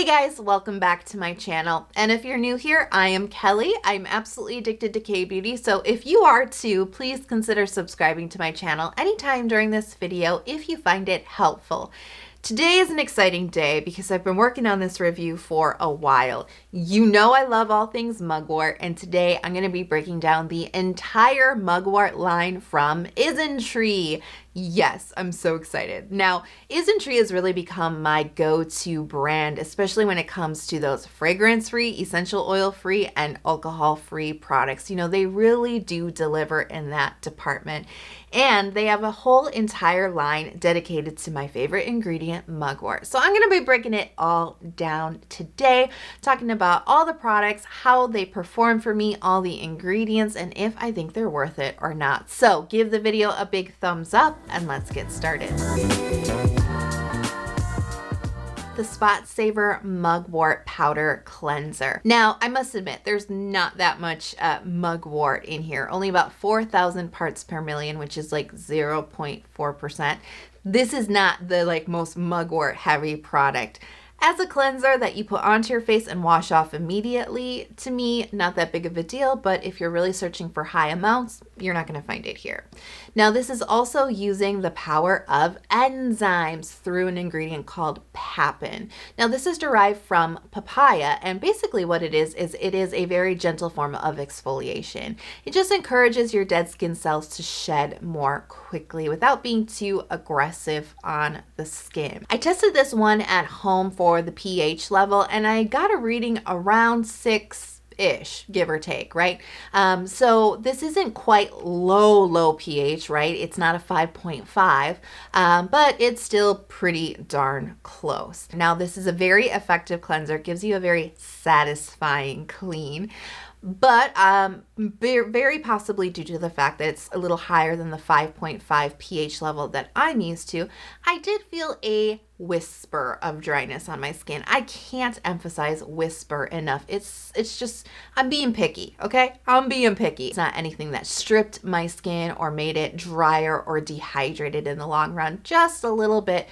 Guys, welcome back to my channel. And if you're new here, I am Kelly. I'm absolutely addicted to K-beauty. So if you are too, please consider subscribing to my channel anytime during this video if you find it helpful. Today is an exciting day because I've been working on this review for a while. You know I love all things mugwort, and today I'm going to be breaking down the entire mugwort line from Isntree. Yes, I'm so excited. Now, Isntree has really become my go-to brand, especially when it comes to those fragrance-free, essential oil-free, and alcohol-free products. You know, they really do deliver in that department. And they have a whole entire line dedicated to my favorite ingredient, mugwort. So I'm going to be breaking it all down today, talking about all the products, how they perform for me, all the ingredients, and if I think they're worth it or not. So give the video a big thumbs up and let's get started. The Spot Saver Mugwort Powder Cleanser. Now, I must admit, there's not that much mugwort in here, only about 4,000 parts per million, which is like 0.4%. This is not the most mugwort heavy product. As a cleanser that you put onto your face and wash off immediately, to me, not that big of a deal, but if you're really searching for high amounts, you're not going to find it here. Now, this is also using the power of enzymes through an ingredient called papain. Now, this is derived from papaya, and basically what it is it is a very gentle form of exfoliation. It just encourages your dead skin cells to shed more quickly without being too aggressive on the skin. I tested this one at home for the pH level, and I got a reading around 6-ish, give or take, right? So this isn't quite low pH, right? It's not a 5.5, but it's still pretty darn close. Now, this is a very effective cleanser. It gives you a very satisfying clean, but very possibly due to the fact that it's a little higher than the 5.5 pH level that I'm used to, I did feel a whisper of dryness on my skin. I can't emphasize whisper enough. It's just, I'm being picky, okay? I'm being picky. It's not anything that stripped my skin or made it drier or dehydrated in the long run. Just a little bit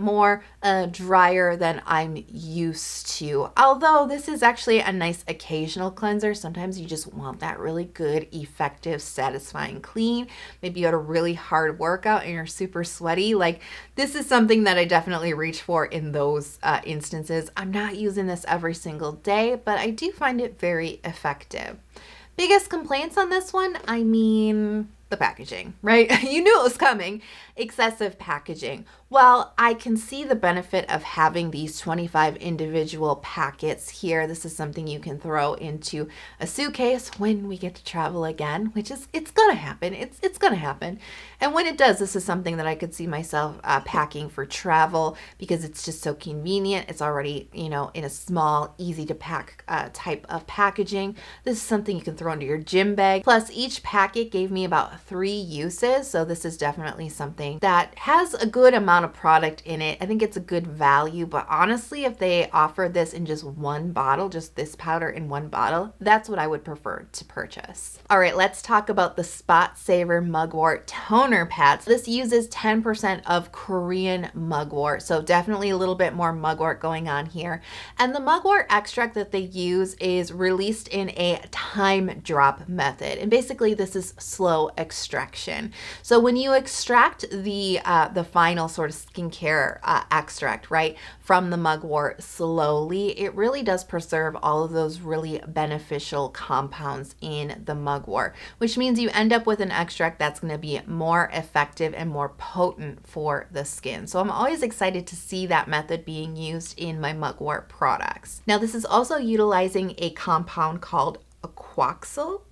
more drier than I'm used to. Although this is actually a nice occasional cleanser. Sometimes you just want that really good, effective, satisfying clean. Maybe you had a really hard workout and you're super sweaty. This is something that I definitely reach for in those instances. I'm not using this every single day, but I do find it very effective. Biggest complaints on this one? I mean, the packaging, right? You knew it was coming. Excessive packaging. Well, I can see the benefit of having these 25 individual packets here. This is something you can throw into a suitcase when we get to travel again, which is, it's gonna happen. It's gonna happen. And when it does, this is something that I could see myself packing for travel because it's just so convenient. It's already, in a small, easy to pack type of packaging. This is something you can throw into your gym bag. Plus, each packet gave me about 3 uses. So this is definitely something that has a good amount of product in it. I think it's a good value, but honestly, if they offer this in just one bottle, just this powder in one bottle, that's what I would prefer to purchase. All right, let's talk about the Spot Saver Mugwort Toner Pads. This uses 10% of Korean mugwort, so definitely a little bit more mugwort going on here. And the mugwort extract that they use is released in a time drop method. And basically this is slow extraction. So when you extract the final sort of skincare extract, right, from the mugwort slowly, it really does preserve all of those really beneficial compounds in the mugwort, which means you end up with an extract that's going to be more effective and more potent for the skin. So I'm always excited to see that method being used in my mugwort products. Now, this is also utilizing a compound called aquaxyl.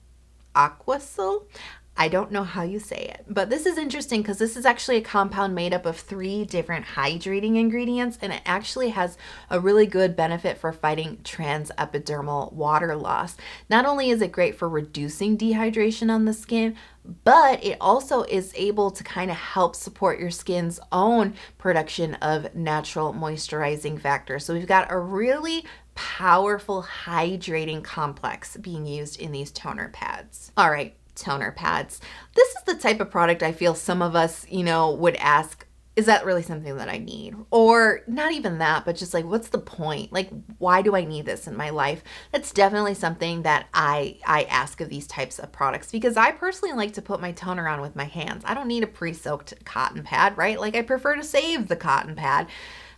I don't know how you say it, but this is interesting because this is actually a compound made up of 3 different hydrating ingredients, and it actually has a really good benefit for fighting transepidermal water loss. Not only is it great for reducing dehydration on the skin, but it also is able to kind of help support your skin's own production of natural moisturizing factors. So we've got a really powerful hydrating complex being used in these toner pads. All right. Toner pads. This is the type of product I feel some of us, would ask, is that really something that I need? Or not even that, but just like, what's the point? Like, why do I need this in my life? That's definitely something that I ask of these types of products, because I personally like to put my toner on with my hands. I don't need a pre-soaked cotton pad, right? Like, I prefer to save the cotton pad.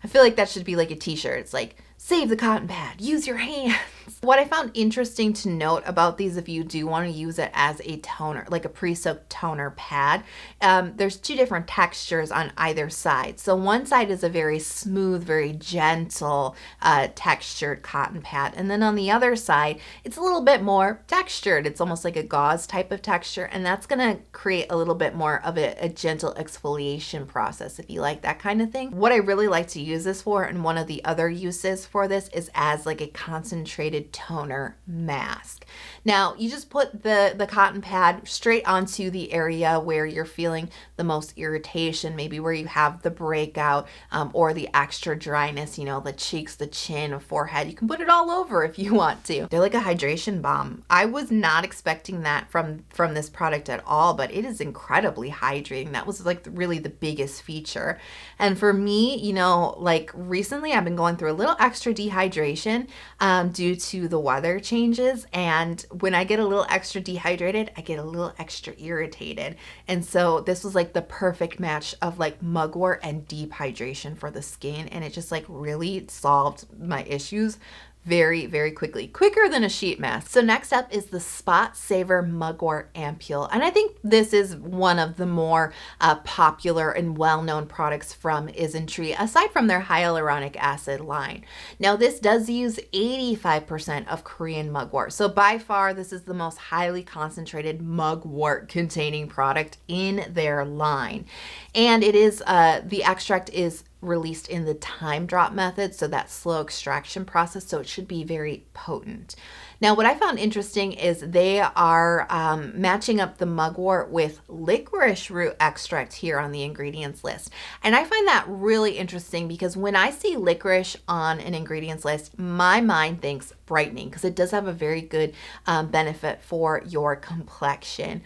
I feel like that should be like a t-shirt. It's like, save the cotton pad, use your hands. What I found interesting to note about these, if you do want to use it as a toner, like a pre-soaked toner pad, there's two different textures on either side. So one side is a very smooth, very gentle textured cotton pad. And then on the other side, it's a little bit more textured. It's almost like a gauze type of texture. And that's going to create a little bit more of a gentle exfoliation process, if you like that kind of thing. What I really like to use this for, and one of the other uses for this, is as like a concentrated toner mask. Now, you just put the cotton pad straight onto the area where you're feeling the most irritation, maybe where you have the breakout or the extra dryness, you know, the cheeks, the chin, forehead. You can put it all over if you want to. They're like a hydration balm. I was not expecting that from this product at all, but it is incredibly hydrating. That was like really the biggest feature. And for me, you know, like recently I've been going through a little extra dehydration due to the weather changes. And when I get a little extra dehydrated, I get a little extra irritated. And so this was like the perfect match of like mugwort and deep hydration for the skin. And it just like really solved my issues very, very quickly, quicker than a sheet mask. So next up is the Spot Saver Mugwort Ampoule. And I think this is one of the more popular and well-known products from Isntree, aside from their hyaluronic acid line. Now this does use 85% of Korean mugwort. So by far, this is the most highly concentrated mugwort containing product in their line. And it is, the extract is released in the time drop method, so that slow extraction process, so it should be very potent. Now, what I found interesting is they are matching up the mugwort with licorice root extract here on the ingredients list. And I find that really interesting because when I see licorice on an ingredients list, my mind thinks brightening, because it does have a very good benefit for your complexion.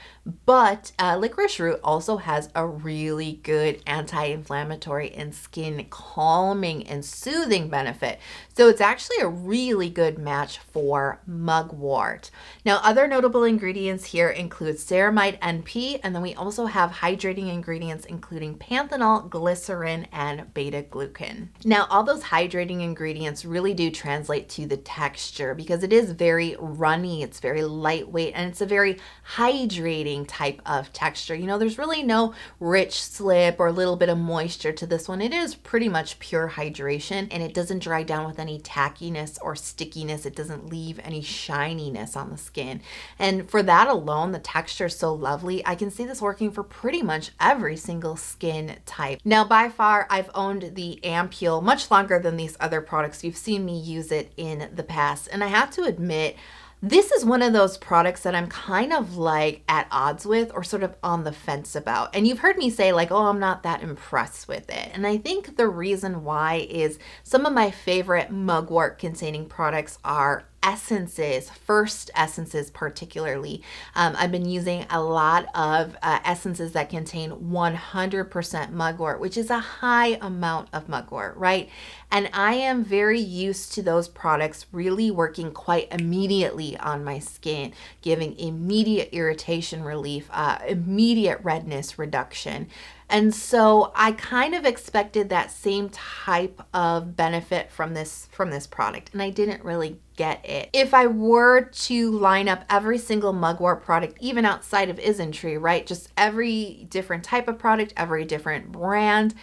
But licorice root also has a really good anti-inflammatory and skin calming and soothing benefit. So it's actually a really good match for mugwort. Now, other notable ingredients here include ceramide NP, and then we also have hydrating ingredients including panthenol, glycerin, and beta-glucan. Now, all those hydrating ingredients really do translate to the texture because it is very runny, it's very lightweight, and it's a very hydrating type of texture. You know, there's really no rich slip or a little bit of moisture to this one. It is pretty much pure hydration, and it doesn't dry down with any tackiness or stickiness. It doesn't leave any shininess on the skin. And for that alone, the texture is so lovely. I can see this working for pretty much every single skin type. Now, by far, I've owned the Ampoule much longer than these other products. You've seen me use it in the past, and I have to admit, this is one of those products that I'm kind of like at odds with or sort of on the fence about. And you've heard me say like, oh, I'm not that impressed with it. And I think the reason why is some of my favorite mugwort containing products are essences, first essences particularly. I've been using a lot of essences that contain 100% mugwort, which is a high amount of mugwort, right? And I am very used to those products really working quite immediately on my skin, giving immediate irritation relief, immediate redness reduction. And so I kind of expected that same type of benefit from this product, and I didn't really get it. If I were to line up every single mugwort product, even outside of Isntree, right, just every different type of product, every different brand,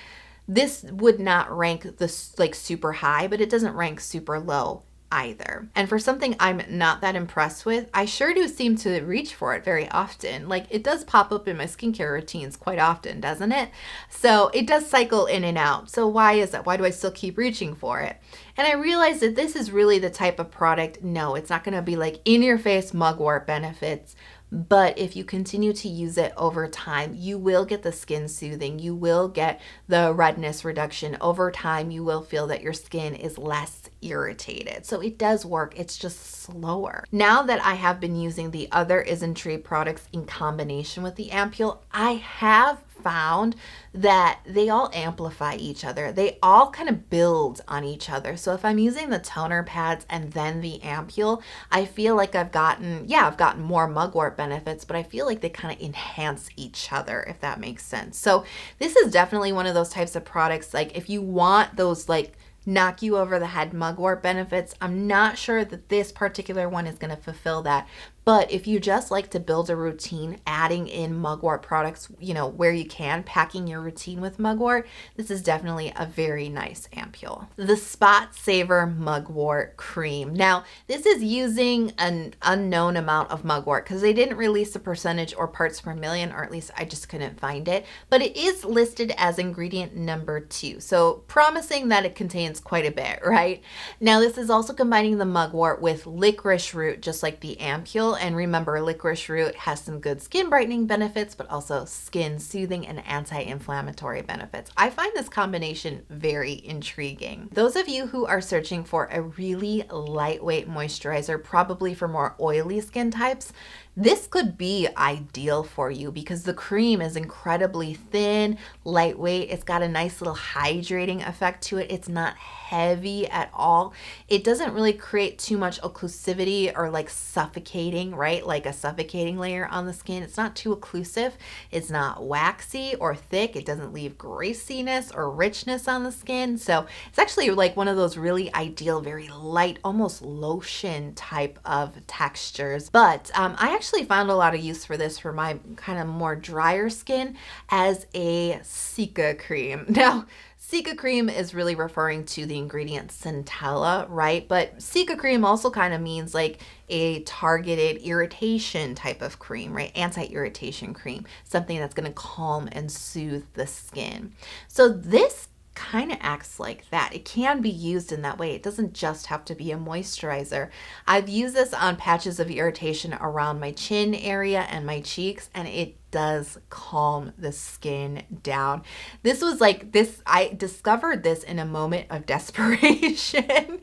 this would not rank this like super high, but it doesn't rank super low either. And for something I'm not that impressed with, I sure do seem to reach for it very often. Like, it does pop up in my skincare routines quite often, doesn't it? So it does cycle in and out. So why is that? Why do I still keep reaching for it? And I realized that this is really the type of product, no, it's not going to be like in your face mugwort benefits. But if you continue to use it over time, you will get the skin soothing. You will get the redness reduction. Over time, you will feel that your skin is less irritated. So it does work. It's just slower. Now that I have been using the other Isntree products in combination with the Ampoule, I have found that they all amplify each other. They all kind of build on each other. So if I'm using the toner pads and then the Ampoule, I feel like I've gotten more mugwort benefits, but I feel like they kind of enhance each other, if that makes sense. So this is definitely one of those types of products, like if you want those like knock you over the head mugwort benefits, I'm not sure that this particular one is going to fulfill that. But if you just like to build a routine, adding in mugwort products, you know, where you can, packing your routine with mugwort, this is definitely a very nice Ampoule. The Spot Saver Mugwort Cream. Now, this is using an unknown amount of mugwort because they didn't release a percentage or parts per million, or at least I just couldn't find it. But it is listed as ingredient number 2. So promising that it contains quite a bit, right? Now, this is also combining the mugwort with licorice root, just like the Ampoule. And remember, licorice root has some good skin brightening benefits, but also skin soothing and anti-inflammatory benefits. I find this combination very intriguing. Those of you who are searching for a really lightweight moisturizer, probably for more oily skin types, this could be ideal for you because the cream is incredibly thin, lightweight. It's got a nice little hydrating effect to it. It's not heavy at all. It doesn't really create too much occlusivity or like suffocating, right? Like a suffocating layer on the skin. It's not too occlusive. It's not waxy or thick. It doesn't leave graciness or richness on the skin. So it's actually like one of those really ideal, very light, almost lotion type of textures. But I actually found a lot of use for this for my kind of more drier skin as a Cica cream. Now, Cica cream is really referring to the ingredient centella, right? But Cica cream also kind of means like a targeted irritation type of cream, right? Anti-irritation cream, something that's going to calm and soothe the skin. So this kind of acts like that. It can be used in that way. It doesn't just have to be a moisturizer. I've used this on patches of irritation around my chin area and my cheeks, and it does calm the skin down. This was like this, I discovered this in a moment of desperation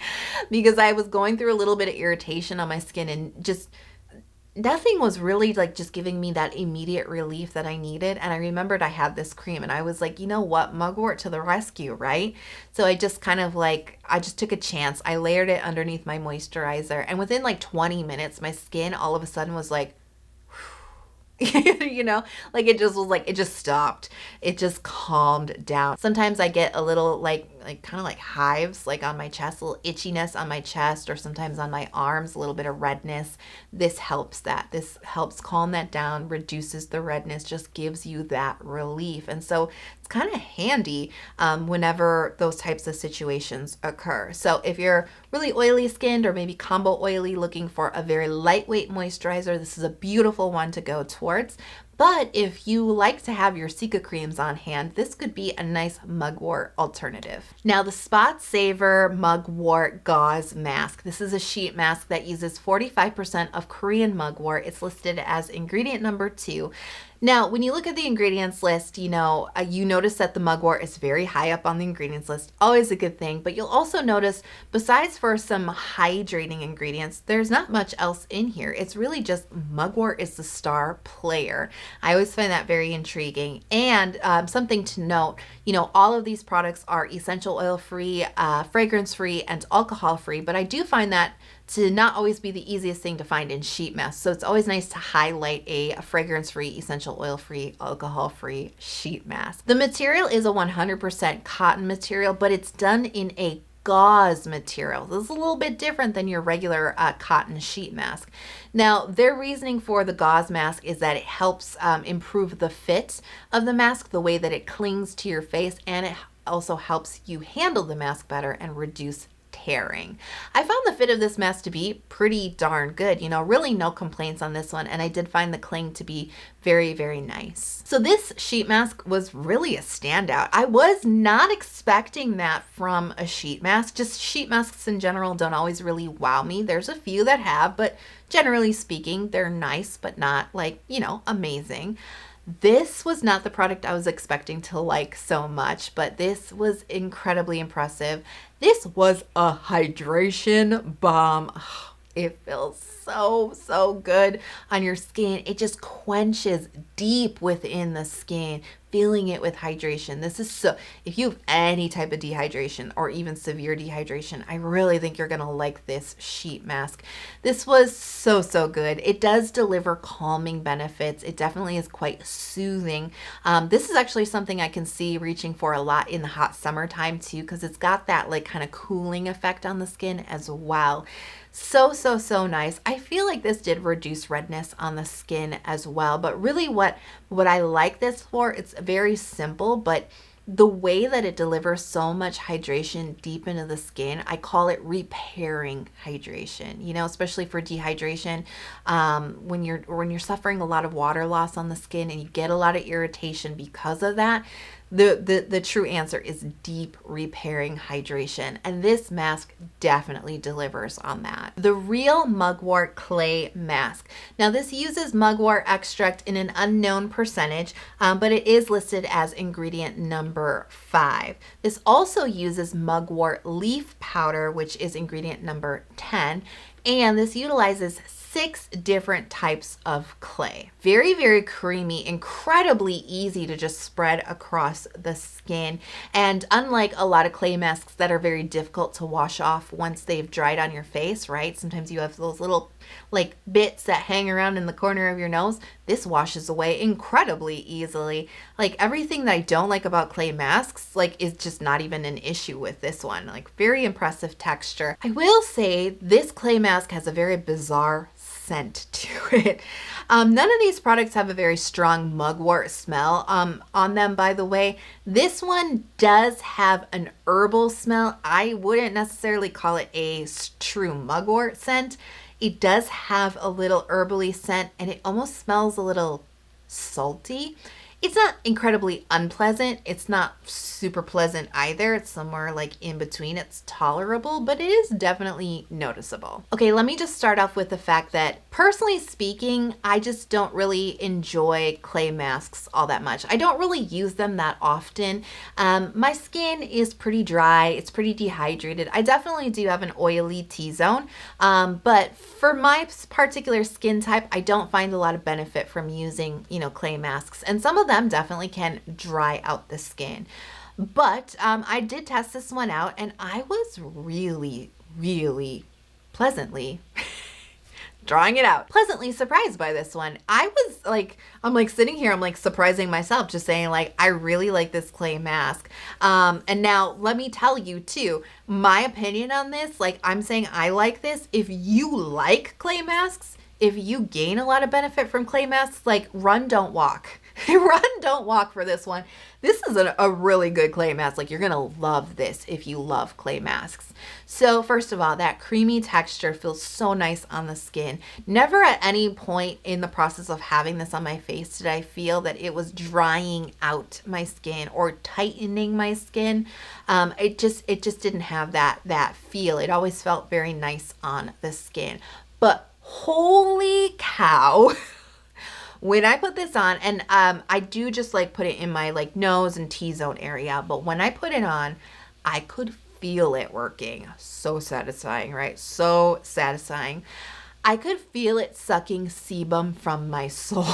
because I was going through a little bit of irritation on my skin and just nothing was really like just giving me that immediate relief that I needed. And I remembered I had this cream and I was like, you know what, mugwort to the rescue, right? So I just kind of like, I just took a chance. I layered it underneath my moisturizer, and within like 20 minutes, my skin all of a sudden was like, you know, like it just was like, it just stopped. It just calmed down. Sometimes I get a little like kind of like hives, like on my chest, a little itchiness on my chest, or sometimes on my arms, a little bit of redness. This helps that. This helps calm that down, reduces the redness, just gives you that relief. And so it's kind of handy whenever those types of situations occur. So if you're really oily skinned or maybe combo oily, looking for a very lightweight moisturizer, this is a beautiful one to go towards. But if you like to have your Cica creams on hand, this could be a nice mugwort alternative. Now, the Spot Saver Mugwort Gauze Mask. This is a sheet mask that uses 45% of Korean mugwort. It's listed as ingredient number 2. Now, when you look at the ingredients list, you know, you notice that the mugwort is very high up on the ingredients list, always a good thing. But you'll also notice, besides for some hydrating ingredients, there's not much else in here. It's really just mugwort is the star player. I always find that very intriguing. And something to note, you know, all of these products are essential oil-free, fragrance-free, and alcohol-free. But I do find that to not always be the easiest thing to find in sheet masks. So it's always nice to highlight a fragrance-free, essential oil-free, alcohol-free sheet mask. The material is a 100% cotton material, but it's done in a gauze material. This is a little bit different than your regular cotton sheet mask. Now, their reasoning for the gauze mask is that it helps improve the fit of the mask, the way that it clings to your face, and it also helps you handle the mask better and reduce tearing. I found the fit of this mask to be pretty darn good, you know, really no complaints on this one, and I did find the cling to be very, very nice. So this sheet mask was really a standout. I was not expecting that from a sheet mask. Just sheet masks in general don't always really wow me. There's a few that have, but generally speaking, they're nice, but not like, you know, amazing. This was not the product I was expecting to like so much, but this was incredibly impressive. This was a hydration bomb. It feels so good on your skin. It just quenches deep within the skin. filling it with hydration. This is so, if you have any type of dehydration or even severe dehydration, I really think you're gonna like this sheet mask. This was so, so good. It does deliver calming benefits. It definitely is quite soothing. This is actually something I can see reaching for a lot in the hot summertime too, because it's got that like kind of cooling effect on the skin as well. So, so, so nice. I feel like this did reduce redness on the skin as well, but really what I like this for, it's very simple, but the way that it delivers so much hydration deep into the skin, I call it repairing hydration, you know, especially for dehydration. When you're suffering a lot of water loss on the skin and you get a lot of irritation because of that, the true answer is deep repairing hydration, and this mask definitely delivers on that. The Real Mugwort Clay Mask. Now this uses mugwort extract in an unknown percentage, but it is listed as ingredient number 5. This also uses mugwort leaf powder, which is ingredient number 10, and this utilizes 6 different types of clay. Very, very creamy, incredibly easy to just spread across the skin. And unlike a lot of clay masks that are very difficult to wash off once they've dried on your face, right? Sometimes you have those little like bits that hang around in the corner of your nose. This washes away incredibly easily. Like everything that I don't like about clay masks, like is just not even an issue with this one. Like very impressive texture. I will say this clay mask has a very bizarre scent to it. None of these products have a very strong mugwort smell on them, by the way. This one does have an herbal smell. I wouldn't necessarily call it a true mugwort scent. It does have a little herbally scent, and it almost smells a little salty. It's not incredibly unpleasant. It's not super pleasant either. It's somewhere like in between. It's tolerable, but it is definitely noticeable. Okay, let me just start off with the fact that personally speaking, I just don't really enjoy clay masks all that much. I don't really use them that often. My skin is pretty dry. It's pretty dehydrated. I definitely do have an oily T-zone, but for my particular skin type, I don't find a lot of benefit from using, you know, clay masks. And some of them definitely can dry out the skin. But I did test this one out, and I was really, really pleasantly drawing it out, pleasantly surprised by this one. I was like, I'm like sitting here, I'm like surprising myself, just saying like, I really like this clay mask. And now let me tell you too, my opinion on this, like I'm saying I like this. If you like clay masks, if you gain a lot of benefit from clay masks, like run, don't walk. Run, don't walk for this one. This is a really good clay mask. Like you're gonna love this if you love clay masks. So first of all, that creamy texture feels so nice on the skin. Never at any point in the process of having this on my face did I feel that it was drying out my skin or tightening my skin. It just didn't have that feel. It always felt very nice on the skin. But holy cow. When I put this on, and I do just like put it in my like nose and T-zone area, but when I put it on, I could feel it working. So satisfying, right? So satisfying. I could feel it sucking sebum from my soul.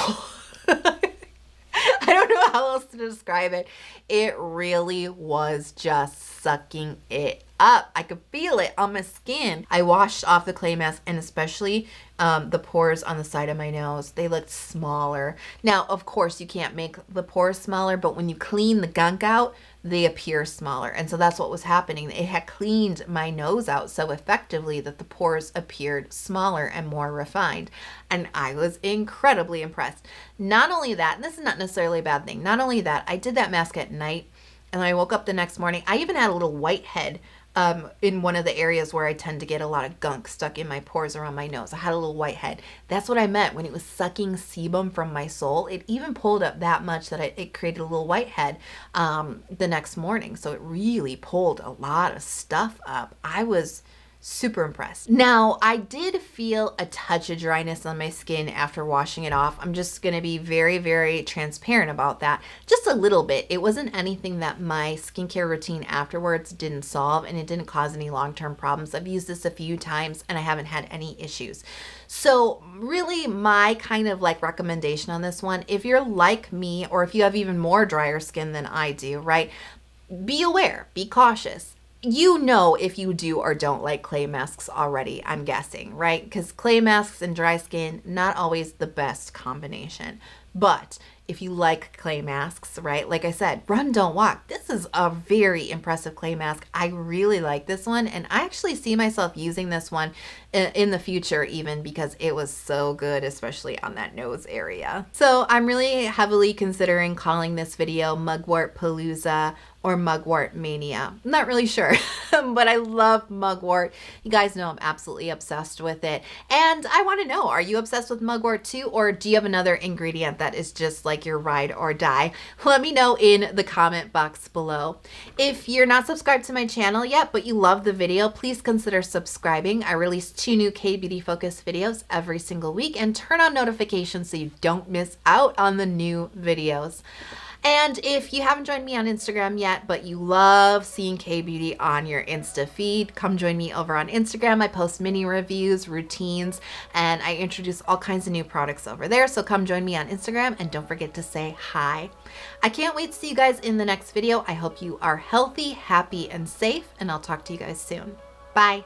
I don't know how else to describe it. It really was just sucking it up. I could feel it on my skin. I washed off the clay mask, and especially the pores on the side of my nose, they looked smaller. Now, of course, you can't make the pores smaller, but when you clean the gunk out, they appear smaller. And so that's what was happening. It had cleaned my nose out so effectively that the pores appeared smaller and more refined. And I was incredibly impressed. Not only that, and this is not necessarily a bad thing, not only that, I did that mask at night, and I woke up the next morning. I even had a little whitehead in one of the areas where I tend to get a lot of gunk stuck in my pores around my nose. I had a little whitehead. That's what I meant when it was sucking sebum from my soul. It even pulled up that much that it created a little whitehead the next morning. So it really pulled a lot of stuff up. I was Super impressed. Now, I did feel a touch of dryness on my skin after washing it off. I'm just gonna be very, very transparent about that. Just a little bit. It wasn't anything that my skincare routine afterwards didn't solve, and it didn't cause any long-term problems. I've used this a few times and I haven't had any issues. So really my kind of like recommendation on this one, if you're like me, or if you have even more drier skin than I do, right? Be aware, be cautious. You know if you do or don't like clay masks already, I'm guessing, right? Because clay masks and dry skin, not always the best combination. But if you like clay masks, right? Like I said, run, don't walk. This is a very impressive clay mask. I really like this one, and I actually see myself using this one in the future even, because it was so good, especially on that nose area. So I'm really heavily considering calling this video Mugwort-palooza or Mugwort Mania. I'm not really sure, but I love mugwort. You guys know I'm absolutely obsessed with it. And I want to know, are you obsessed with mugwort too? Or do you have another ingredient that is just like your ride or die? Let me know in the comment box below. If you're not subscribed to my channel yet, but you love the video, please consider subscribing. I release 2 new K-beauty focused videos every single week, and turn on notifications so you don't miss out on the new videos. And if you haven't joined me on Instagram yet, but you love seeing K-beauty on your Insta feed, come join me over on Instagram. I post mini reviews, routines, and I introduce all kinds of new products over there. So come join me on Instagram, and don't forget to say hi. I can't wait to see you guys in the next video. I hope you are healthy, happy, and safe, and I'll talk to you guys soon. Bye.